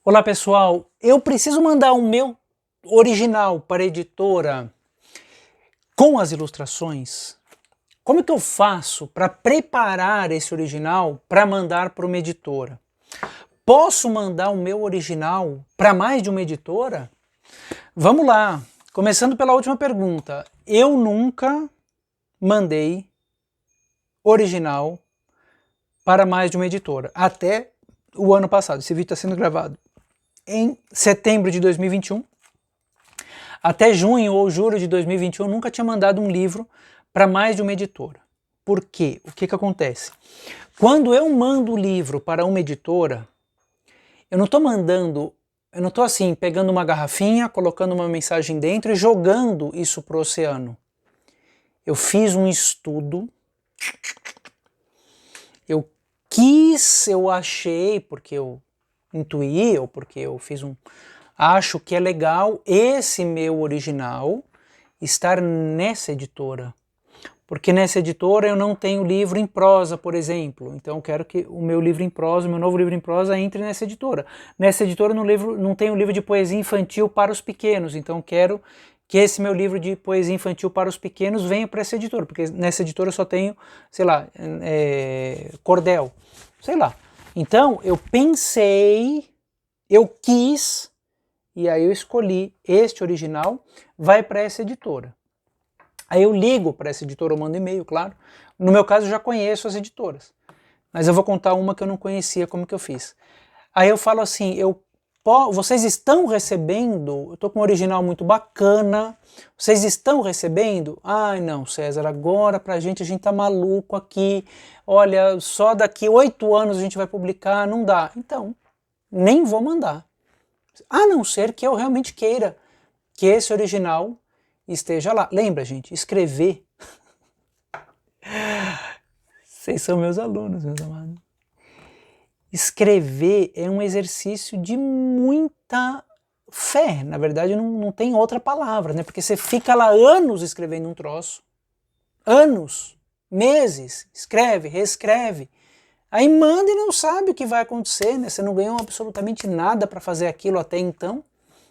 Olá pessoal, eu preciso mandar o meu original para a editora com as ilustrações. Como é que eu faço para preparar esse original para mandar para uma editora? Posso mandar o meu original para mais de uma editora? Vamos lá, começando pela última pergunta. Eu nunca mandei original para mais de uma editora, até o ano passado. Esse vídeo está sendo gravado em setembro de 2021. Até junho ou julho de 2021 eu nunca tinha mandado um livro para mais de uma editora. Por quê? O que acontece? Quando eu mando o livro para uma editora, eu não estou assim, pegando uma garrafinha, colocando uma mensagem dentro e jogando isso para o oceano. Eu fiz um estudo, eu achei, porque eu intuí, ou porque eu fiz acho que é legal esse meu original estar nessa editora. Porque nessa editora eu não tenho livro em prosa, por exemplo. Então eu quero que o meu livro em prosa, o meu novo livro em prosa entre nessa editora. Nessa editora não tenho livro de poesia infantil para os pequenos. Então eu quero que esse meu livro de poesia infantil para os pequenos venha para essa editora. Porque nessa editora eu só tenho, sei lá, cordel. Sei lá. Então eu pensei, eu quis, e aí eu escolhi este original, vai para essa editora. Aí eu ligo para essa editora, eu mando e-mail, claro. No meu caso eu já conheço as editoras, mas eu vou contar uma que eu não conhecia, como que eu fiz. Aí eu falo assim, vocês estão recebendo, eu estou com um original muito bacana, vocês estão recebendo? Ai não, César, agora a gente tá maluco aqui, olha, só daqui 8 anos a gente vai publicar, não dá. Então, nem vou mandar. A não ser que eu realmente queira que esse original esteja lá. Lembra, gente, escrever. Vocês são meus alunos, meus amados. Escrever é um exercício de muita fé. Na verdade, não tem outra palavra, né? Porque você fica lá anos escrevendo um troço. Anos, meses, escreve, reescreve. Aí manda e não sabe o que vai acontecer, né? Você não ganhou absolutamente nada para fazer aquilo até então.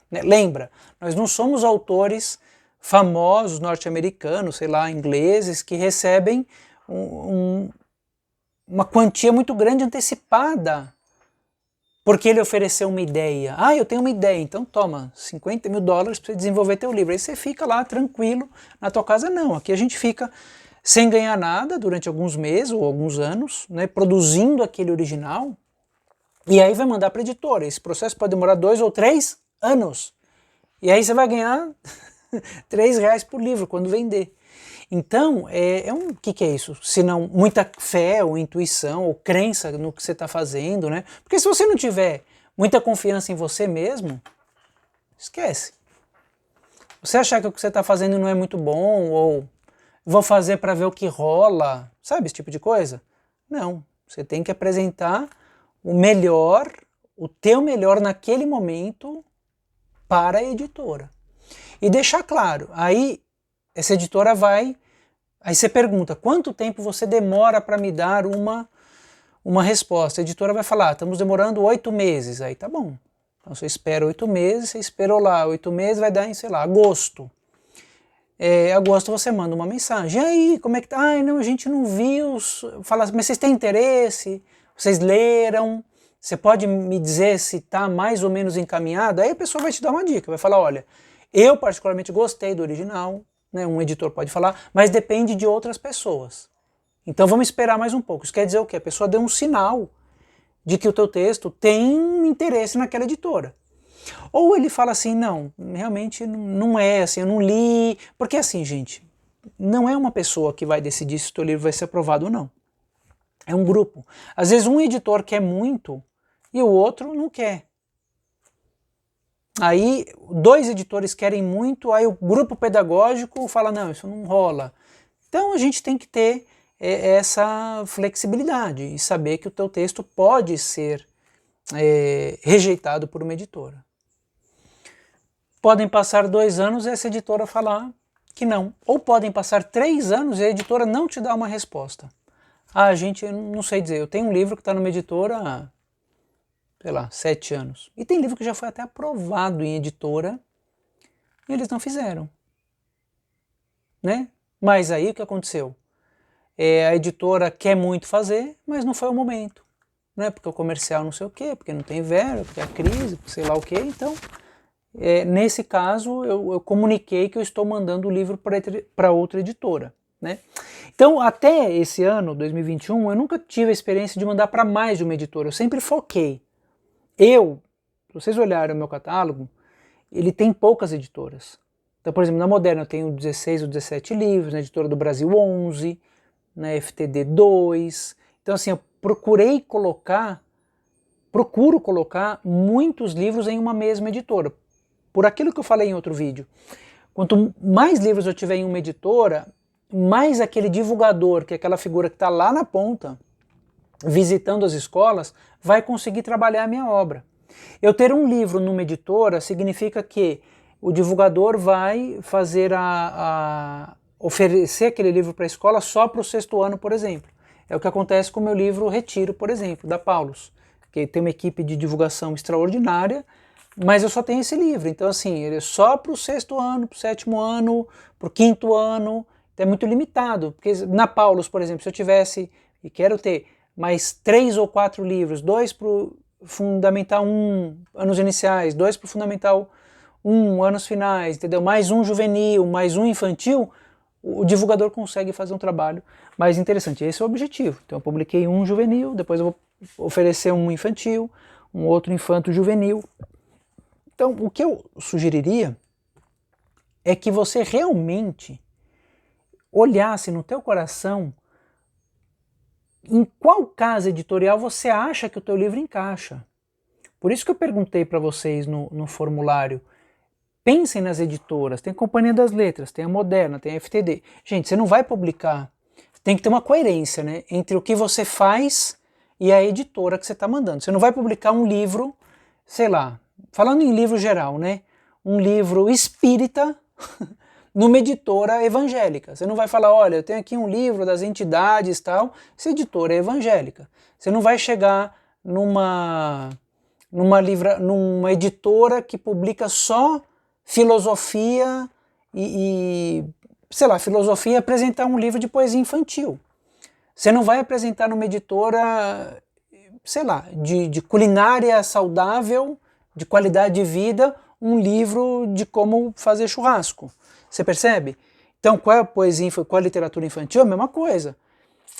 Né? Lembra, nós não somos autores famosos norte-americanos, sei lá, ingleses, que recebem uma quantia muito grande antecipada, porque ele ofereceu uma ideia. Ah, eu tenho uma ideia, então toma, $50 mil para você desenvolver teu livro. Aí você fica lá tranquilo na tua casa. Não, aqui a gente fica sem ganhar nada durante alguns meses ou alguns anos, né, produzindo aquele original, e aí vai mandar para a editora. Esse processo pode demorar 2 ou 3 anos. E aí você vai ganhar R$3 por livro quando vender. Então, o que é isso? Se não muita fé, ou intuição, ou crença no que você está fazendo, né? Porque se você não tiver muita confiança em você mesmo, esquece. Você achar que o que você está fazendo não é muito bom, ou vou fazer para ver o que rola, sabe esse tipo de coisa? Não, você tem que apresentar o melhor, o teu melhor naquele momento para a editora. E deixar claro, aí essa editora aí você pergunta, quanto tempo você demora para me dar uma resposta? A editora vai falar, estamos demorando 8 meses, aí tá bom. Então você espera 8 meses, você esperou lá, 8 meses vai dar em, sei lá, agosto. Agosto você manda uma mensagem, e aí, como é que tá? Ai, não, a gente não viu, fala, mas vocês têm interesse? Vocês leram? Você pode me dizer se está mais ou menos encaminhado? Aí a pessoa vai te dar uma dica, vai falar, olha, eu particularmente gostei do original, né, um editor pode falar, mas depende de outras pessoas. Então vamos esperar mais um pouco. Isso quer dizer o quê? A pessoa deu um sinal de que o teu texto tem interesse naquela editora. Ou ele fala assim, não, realmente não é assim, eu não li, porque assim, gente, não é uma pessoa que vai decidir se o teu livro vai ser aprovado ou não. É um grupo. Às vezes um editor quer muito e o outro não quer. Aí 2 editores querem muito, aí o grupo pedagógico fala, não, isso não rola. Então a gente tem que ter essa flexibilidade e saber que o teu texto pode ser rejeitado por uma editora. Podem passar 2 anos e essa editora falar que não. Ou podem passar 3 anos e a editora não te dá uma resposta. Ah, gente, eu não sei dizer, eu tenho um livro que está numa editora há sei lá, 7 anos. E tem livro que já foi até aprovado em editora e eles não fizeram, né? Mas aí o que aconteceu? A editora quer muito fazer, mas não foi o momento, né? Porque o comercial não sei o quê, porque não tem verba, porque é a crise, porque sei lá o quê. Então, nesse caso, eu comuniquei que eu estou mandando o livro para outra editora, né? Então, até esse ano, 2021, eu nunca tive a experiência de mandar para mais de uma editora, eu sempre foquei. Se vocês olharem o meu catálogo, ele tem poucas editoras. Então, por exemplo, na Moderna eu tenho 16 ou 17 livros, na Editora do Brasil 11, na FTD 2. Então, assim, eu procuro colocar muitos livros em uma mesma editora. Por aquilo que eu falei em outro vídeo. Quanto mais livros eu tiver em uma editora, mais aquele divulgador, que é aquela figura que está lá na ponta, visitando as escolas, vai conseguir trabalhar a minha obra. Eu ter um livro numa editora significa que o divulgador vai fazer oferecer aquele livro para a escola só para o 6º ano, por exemplo. É o que acontece com o meu livro Retiro, por exemplo, da Paulus, que tem uma equipe de divulgação extraordinária, mas eu só tenho esse livro. Então, assim, ele é só para o 6º ano, para o 7º ano, para o 5º ano, então é muito limitado. Porque na Paulus, por exemplo, se eu tivesse, e quero ter, mais 3 ou 4 livros, 2 para o Fundamental 1, anos iniciais, 2 para o Fundamental 1, anos finais, entendeu? Mais um juvenil, mais um infantil, o divulgador consegue fazer um trabalho mais interessante. Esse é o objetivo. Então eu publiquei um juvenil, depois eu vou oferecer um infantil, um outro infanto juvenil. Então o que eu sugeriria é que você realmente olhasse no teu coração em qual casa editorial você acha que o teu livro encaixa. Por isso que eu perguntei para vocês no formulário, pensem nas editoras, tem a Companhia das Letras, tem a Moderna, tem a FTD. Gente, você não vai publicar, tem que ter uma coerência, né, entre o que você faz e a editora que você está mandando. Você não vai publicar um livro, sei lá, falando em livro geral, né, um livro espírita numa editora evangélica. Você não vai falar, olha, eu tenho aqui um livro das entidades e tal, essa editora é evangélica. Você não vai chegar numa editora que publica só filosofia sei lá, filosofia e apresentar um livro de poesia infantil. Você não vai apresentar numa editora, sei lá, de culinária saudável, de qualidade de vida, um livro de como fazer churrasco. Você percebe? Então, qual é a poesia, qual é a literatura infantil? A mesma coisa.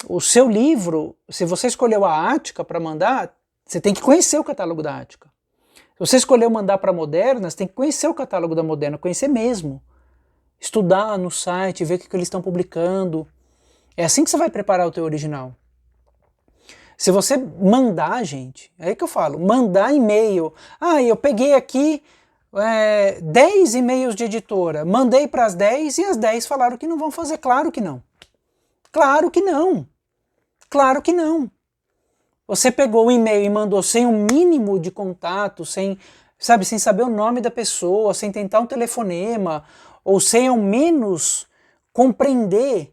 O seu livro, se você escolheu a Ática para mandar, você tem que conhecer o catálogo da Ática. Se você escolheu mandar para a Moderna, você tem que conhecer o catálogo da Moderna, conhecer mesmo. Estudar no site, ver o que eles estão publicando. É assim que você vai preparar o teu original. Se você mandar, gente, é aí que eu falo, mandar e-mail. Ah, eu peguei aqui 10 e-mails de editora, mandei para as 10 e as 10 falaram que não vão fazer. Claro que não. Claro que não. Claro que não. Você pegou o e-mail e mandou sem um mínimo de contato, sem saber o nome da pessoa, sem tentar um telefonema, ou sem ao menos compreender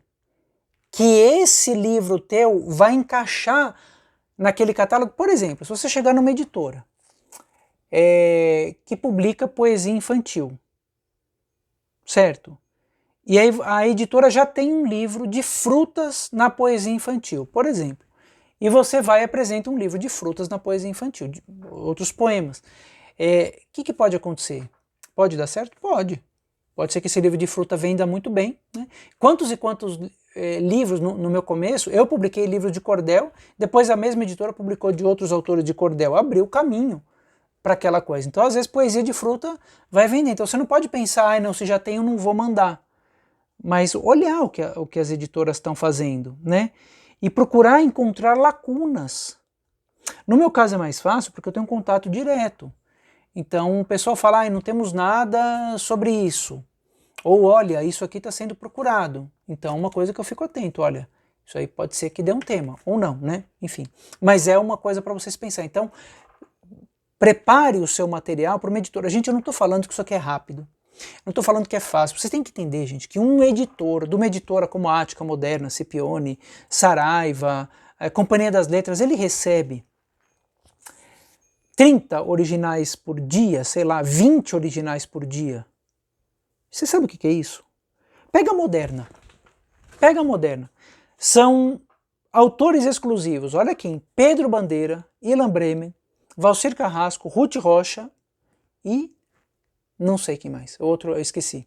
que esse livro teu vai encaixar naquele catálogo. Por exemplo, se você chegar numa editora que publica poesia infantil, certo? E aí a editora já tem um livro de frutas na poesia infantil, por exemplo. E você vai e apresenta um livro de frutas na poesia infantil, de outros poemas. O que pode acontecer? Pode dar certo? Pode. Pode ser que esse livro de fruta venda muito bem, né? Quantos e quantos livros no meu começo, eu publiquei livros de cordel, depois a mesma editora publicou de outros autores de cordel, abriu caminho para aquela coisa. Então, às vezes, poesia de fruta vai vender. Então, você não pode pensar, não, se já tem, eu não vou mandar. Mas olhar o que as editoras estão fazendo, né? E procurar encontrar lacunas. No meu caso é mais fácil porque eu tenho um contato direto. Então o pessoal fala, não temos nada sobre isso. Ou olha, isso aqui está sendo procurado. Então uma coisa que eu fico atento, olha, isso aí pode ser que dê um tema, ou não, né? Enfim, mas é uma coisa para vocês pensar. Então prepare o seu material para uma editora. Gente, eu não estou falando que isso aqui é rápido. Não estou falando que é fácil. Vocês têm que entender, gente, que um editor, de uma editora como a Ática, Moderna, Scipione, Saraiva, a Companhia das Letras, ele recebe 30 originais por dia, sei lá, 20 originais por dia. Você sabe o que é isso? Pega a Moderna. Pega a Moderna. São autores exclusivos. Olha aqui, Pedro Bandeira, Ilan Bremen, Valcir Carrasco, Ruth Rocha e não sei quem mais. Outro eu esqueci.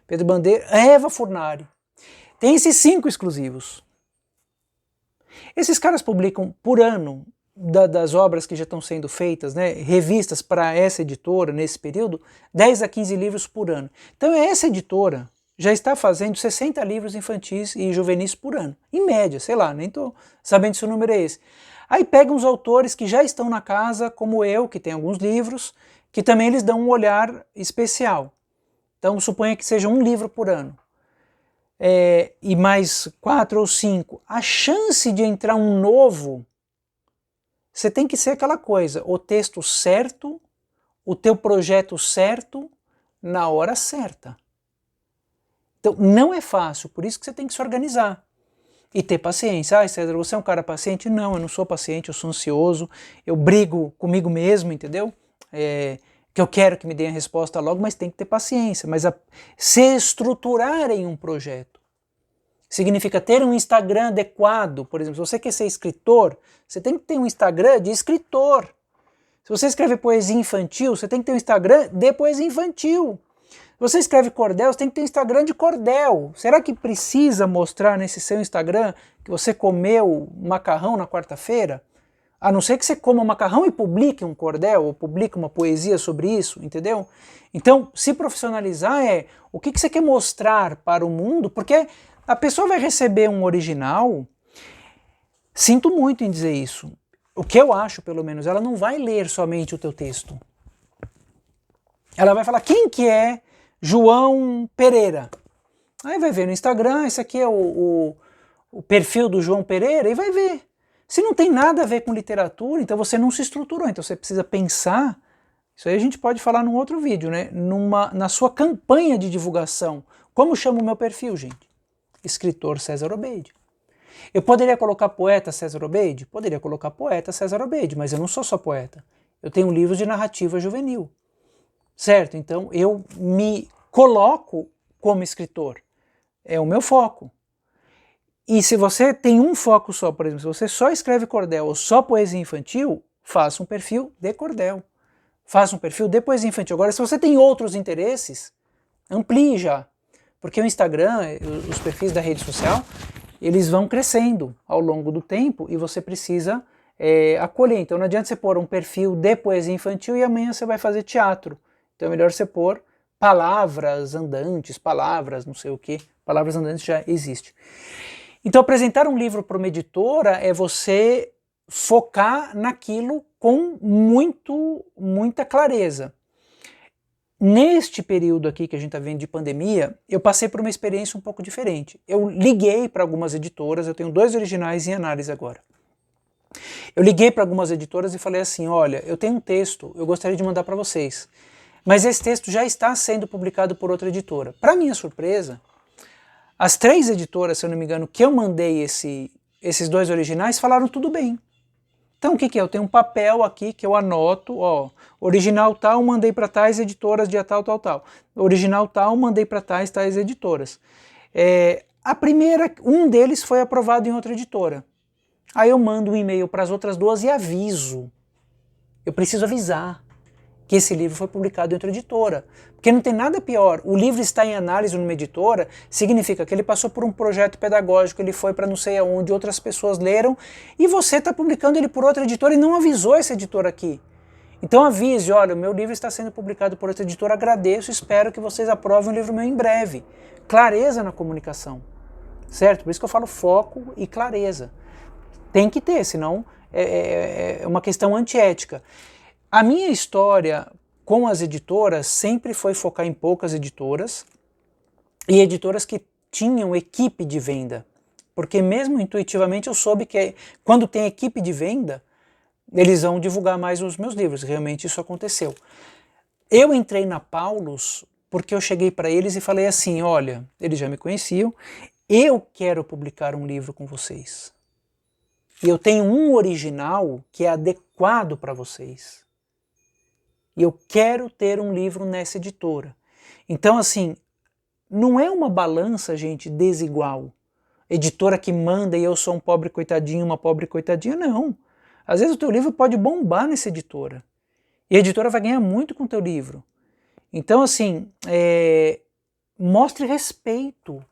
Pedro Bandeira, Eva Furnari. Tem esses 5 exclusivos. Esses caras publicam por ano das obras que já estão sendo feitas, né, revistas para essa editora nesse período, 10 a 15 livros por ano. Então essa editora já está fazendo 60 livros infantis e juvenis por ano, em média, sei lá, nem estou sabendo se o número é esse. Aí pegam os autores que já estão na casa, como eu, que tem alguns livros, que também eles dão um olhar especial. Então suponha que seja um livro por ano. E mais 4 ou 5. A chance de entrar um novo, você tem que ser aquela coisa, o texto certo, o teu projeto certo, na hora certa. Então não é fácil, por isso que você tem que se organizar. E ter paciência. Ah, César, você é um cara paciente? Não, eu não sou paciente, eu sou ansioso, eu brigo comigo mesmo, entendeu? Que eu quero que me deem a resposta logo, mas tem que ter paciência. Mas se estruturar em um projeto significa ter um Instagram adequado. Por exemplo, se você quer ser escritor, você tem que ter um Instagram de escritor. Se você escreve poesia infantil, você tem que ter um Instagram de poesia infantil. Se você escreve cordel, você tem que ter um Instagram de cordel. Será que precisa mostrar nesse seu Instagram que você comeu macarrão na quarta-feira? A não ser que você coma macarrão e publique um cordel, ou publique uma poesia sobre isso, entendeu? Então, se profissionalizar é o que você quer mostrar para o mundo, porque a pessoa vai receber um original, sinto muito em dizer isso, o que eu acho pelo menos, ela não vai ler somente o teu texto. Ela vai falar, quem que é João Pereira? Aí vai ver no Instagram, esse aqui é o perfil do João Pereira, e vai ver. Se não tem nada a ver com literatura, então você não se estruturou, então você precisa pensar, isso aí a gente pode falar num outro vídeo, né? Na sua campanha de divulgação. Como chama o meu perfil, gente? Escritor César Obeide. Eu poderia colocar poeta César Obeide? Poderia colocar poeta César Obeide, mas eu não sou só poeta. Eu tenho livros de narrativa juvenil. Certo? Então eu me coloco como escritor. É o meu foco. E se você tem um foco só, por exemplo, se você só escreve cordel ou só poesia infantil, faça um perfil de cordel. Faça um perfil de poesia infantil. Agora, se você tem outros interesses, amplie já. Porque o Instagram, os perfis da rede social, eles vão crescendo ao longo do tempo e você precisa acolher. Então não adianta você pôr um perfil de poesia infantil e amanhã você vai fazer teatro. Então é melhor você pôr palavras andantes, palavras não sei o que, palavras andantes já existe. Então apresentar um livro para uma editora é você focar naquilo com muita clareza. Neste período aqui que a gente está vendo de pandemia, eu passei por uma experiência um pouco diferente. Eu liguei para algumas editoras, eu tenho 2 originais em análise agora. Eu liguei para algumas editoras e falei assim, olha, eu tenho um texto, eu gostaria de mandar para vocês, mas esse texto já está sendo publicado por outra editora. Para minha surpresa, as 3 editoras, se eu não me engano, que eu mandei esses 2 originais, falaram tudo bem. Então o que é? Eu tenho um papel aqui que eu anoto, ó, original tal, mandei para tais editoras, dia tal, tal, tal. Original tal, mandei para tais editoras. A primeira, um deles foi aprovado em outra editora. Aí eu mando um e-mail para as outras 2 e aviso. Eu preciso avisar que esse livro foi publicado em outra editora. Porque não tem nada pior. O livro está em análise numa editora, significa que ele passou por um projeto pedagógico, ele foi para não sei aonde, outras pessoas leram, e você está publicando ele por outra editora e não avisou essa editora aqui. Então avise, olha, o meu livro está sendo publicado por outra editora, agradeço, espero que vocês aprovem o livro meu em breve. Clareza na comunicação, certo? Por isso que eu falo foco e clareza. Tem que ter, senão é uma questão antiética. A minha história com as editoras sempre foi focar em poucas editoras e editoras que tinham equipe de venda. Porque mesmo intuitivamente eu soube que quando tem equipe de venda, eles vão divulgar mais os meus livros. Realmente isso aconteceu. Eu entrei na Paulus porque eu cheguei para eles e falei assim, olha, eles já me conheciam, eu quero publicar um livro com vocês. E eu tenho um original que é adequado para vocês. E eu quero ter um livro nessa editora. Então, assim, não é uma balança, gente, desigual. Editora que manda e eu sou um pobre coitadinho, uma pobre coitadinha, não. Às vezes o teu livro pode bombar nessa editora. E a editora vai ganhar muito com o teu livro. Então, assim, mostre respeito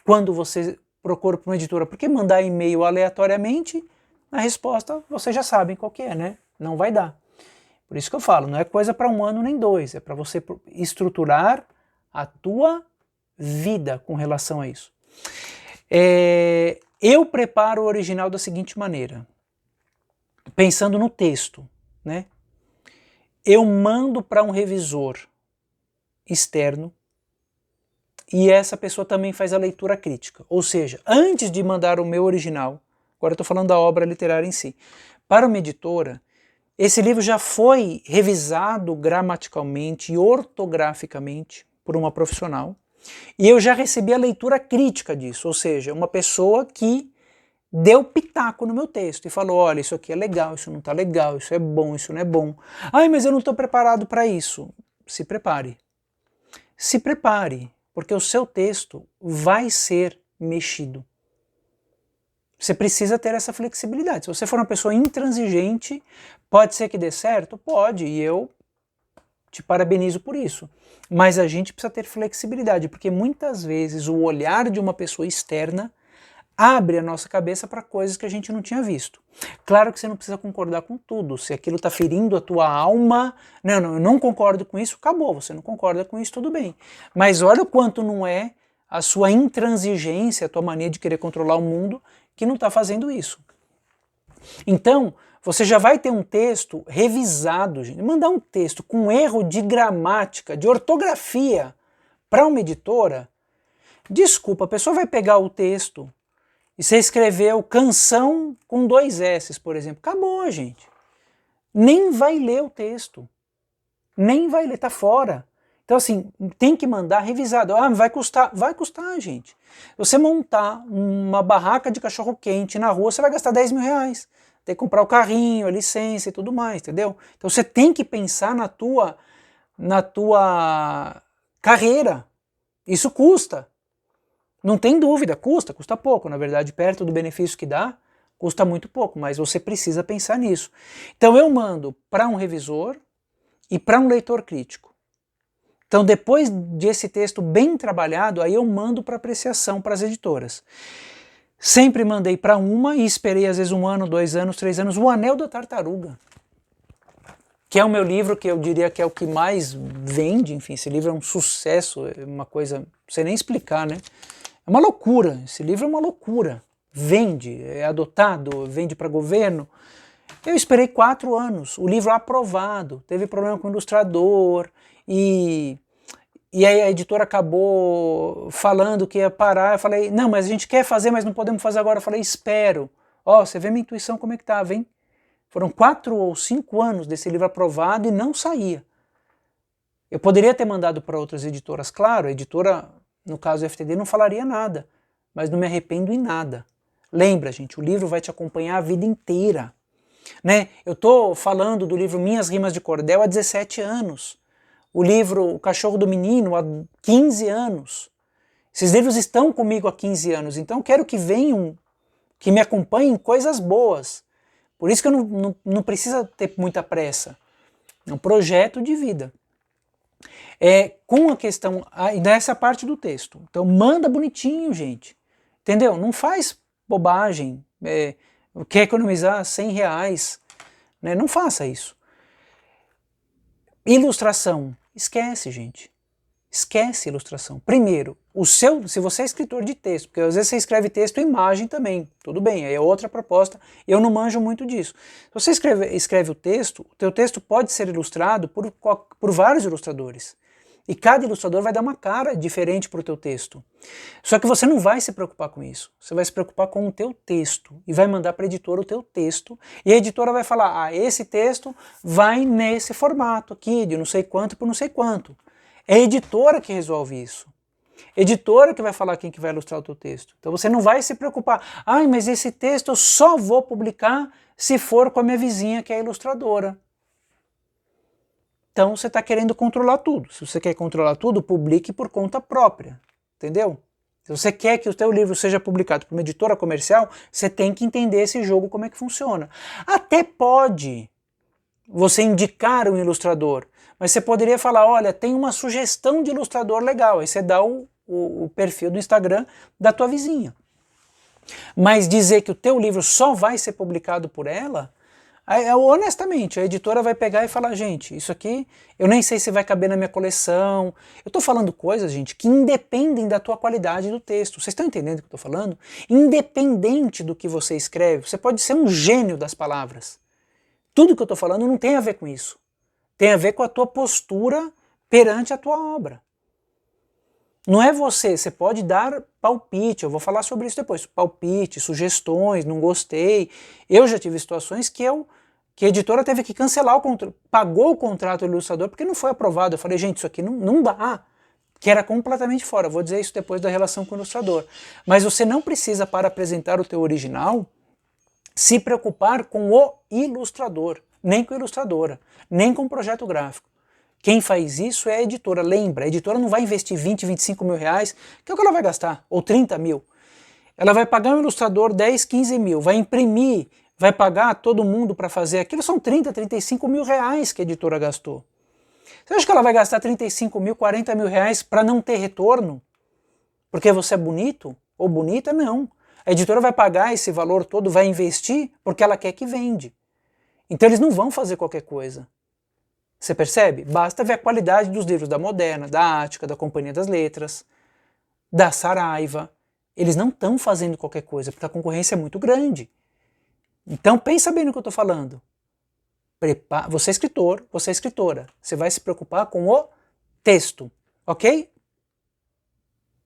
quando você procura para uma editora. Porque mandar e-mail aleatoriamente, a resposta vocês já sabem qual que é, né? Não vai dar. Por isso que eu falo, não é coisa para 1 ano nem 2, é para você estruturar a tua vida com relação a isso. Eu preparo o original da seguinte maneira, pensando no texto, né? Eu mando para um revisor externo e essa pessoa também faz a leitura crítica. Ou seja, antes de mandar o meu original, agora eu estou falando da obra literária em si, para uma editora, esse livro já foi revisado gramaticalmente e ortograficamente por uma profissional e eu já recebi a leitura crítica disso, ou seja, uma pessoa que deu pitaco no meu texto e falou, olha, isso aqui é legal, isso não está legal, isso é bom, isso não é bom. Ai, mas eu não estou preparado para isso. Se prepare. Se prepare, porque o seu texto vai ser mexido. Você precisa ter essa flexibilidade. Se você for uma pessoa intransigente, pode ser que dê certo? Pode, e eu te parabenizo por isso. Mas a gente precisa ter flexibilidade, porque muitas vezes o olhar de uma pessoa externa abre a nossa cabeça para coisas que a gente não tinha visto. Claro que você não precisa concordar com tudo. Se aquilo está ferindo a tua alma, não, eu não concordo com isso, acabou. Você não concorda com isso, tudo bem. Mas olha o quanto não é a sua intransigência, a tua mania de querer controlar o mundo, que não está fazendo isso. Então, você já vai ter um texto revisado, gente. Mandar um texto com erro de gramática, de ortografia, para uma editora, desculpa, a pessoa vai pegar o texto e você escreveu canção com 2 S's, por exemplo. Acabou, gente. Nem vai ler o texto. Nem vai ler, tá fora. Então, assim, tem que mandar revisado. Ah, vai custar. Vai custar, gente. Você montar uma barraca de cachorro-quente na rua, você vai gastar 10 mil reais. Tem que comprar o carrinho, a licença e tudo mais, entendeu? Então você tem que pensar na tua carreira. Isso custa. Não tem dúvida, custa pouco, na verdade, perto do benefício que dá, custa muito pouco, mas você precisa pensar nisso. Então eu mando para um revisor e para um leitor crítico. Então depois desse texto bem trabalhado, aí eu mando para apreciação para as editoras. Sempre mandei para uma e esperei às vezes 1 ano, 2 anos, 3 anos, O Anel da Tartaruga, que é o meu livro que eu diria que é o que mais vende, enfim, esse livro é um sucesso, é uma coisa, não sei nem explicar, né? É uma loucura, esse livro é uma loucura. Vende, é adotado, vende para governo. Eu esperei 4 anos, o livro aprovado, teve problema com o ilustrador, e aí a editora acabou falando que ia parar. Eu falei, não, mas a gente quer fazer, mas não podemos fazer agora. Eu falei, espero. Ó, você vê minha intuição como é que estava, hein? Foram 4 ou 5 anos desse livro aprovado e não saía. Eu poderia ter mandado para outras editoras, claro, a editora, no caso do FTD, não falaria nada, mas não me arrependo em nada. Lembra, gente, o livro vai te acompanhar a vida inteira. Né? Eu estou falando do livro Minhas Rimas de Cordel há 17 anos. O livro O Cachorro do Menino há 15 anos. Esses livros estão comigo há 15 anos, então eu quero que venham, que me acompanhem coisas boas. Por isso que eu não precisa ter muita pressa. É um projeto de vida. Com a questão, nessa parte do texto. Então manda bonitinho, gente. Entendeu? Não faz bobagem. Quer economizar 100 reais. Né? Não faça isso. Ilustração. Esquece, gente. Esquece ilustração. Primeiro, se você é escritor de texto, porque às vezes você escreve texto e imagem também, tudo bem, é outra proposta, eu não manjo muito disso. Se você escreve o teu texto pode ser ilustrado por vários ilustradores. E cada ilustrador vai dar uma cara diferente para o teu texto. Só que você não vai se preocupar com isso. Você vai se preocupar com o teu texto e vai mandar para a editora o teu texto. E a editora vai falar, esse texto vai nesse formato aqui, de não sei quanto por não sei quanto. É a editora que resolve isso. Editora que vai falar quem que vai ilustrar o teu texto. Então você não vai se preocupar. Mas esse texto eu só vou publicar se for com a minha vizinha que é ilustradora. então você está querendo controlar tudo. Se você quer controlar tudo, publique por conta própria, entendeu? Se você quer que o teu livro seja publicado por uma editora comercial, você tem que entender esse jogo, como é que funciona. Até pode você indicar um ilustrador, mas você poderia falar, olha, tem uma sugestão de ilustrador legal, aí você dá o perfil do Instagram da tua vizinha. Mas dizer que o teu livro só vai ser publicado por ela, honestamente, a editora vai pegar e falar, gente, isso aqui eu nem sei se vai caber na minha coleção. Eu estou falando coisas, gente, que independem da tua qualidade do texto. Vocês estão entendendo o que eu estou falando? Independente do que você escreve, você pode ser um gênio das palavras. Tudo que eu estou falando não tem a ver com isso. Tem a ver com a tua postura perante a tua obra. Não é você pode dar palpite, eu vou falar sobre isso depois, palpite, sugestões, não gostei. Eu já tive situações que a editora teve que cancelar o contrato, pagou o contrato do ilustrador porque não foi aprovado. Eu falei, gente, isso aqui não dá, que era completamente fora. Vou dizer isso depois da relação com o ilustrador. Mas você não precisa, para apresentar o teu original, se preocupar com o ilustrador, nem com a ilustradora, nem com o projeto gráfico. Quem faz isso é a editora. Lembra, a editora não vai investir 20, 25 mil reais, que é o que ela vai gastar, ou 30 mil. Ela vai pagar um ilustrador 10, 15 mil, vai imprimir, vai pagar todo mundo para fazer aquilo, são 30, 35 mil reais que a editora gastou. Você acha que ela vai gastar 35 mil, 40 mil reais para não ter retorno? Porque você é bonito ou bonita? Não. A editora vai pagar esse valor todo, vai investir porque ela quer que vende. Então eles não vão fazer qualquer coisa. Você percebe? Basta ver a qualidade dos livros da Moderna, da Ática, da Companhia das Letras, da Saraiva. Eles não estão fazendo qualquer coisa, porque a concorrência é muito grande. Então pensa bem no que eu estou falando. Você é escritor, você é escritora. Você vai se preocupar com o texto, ok?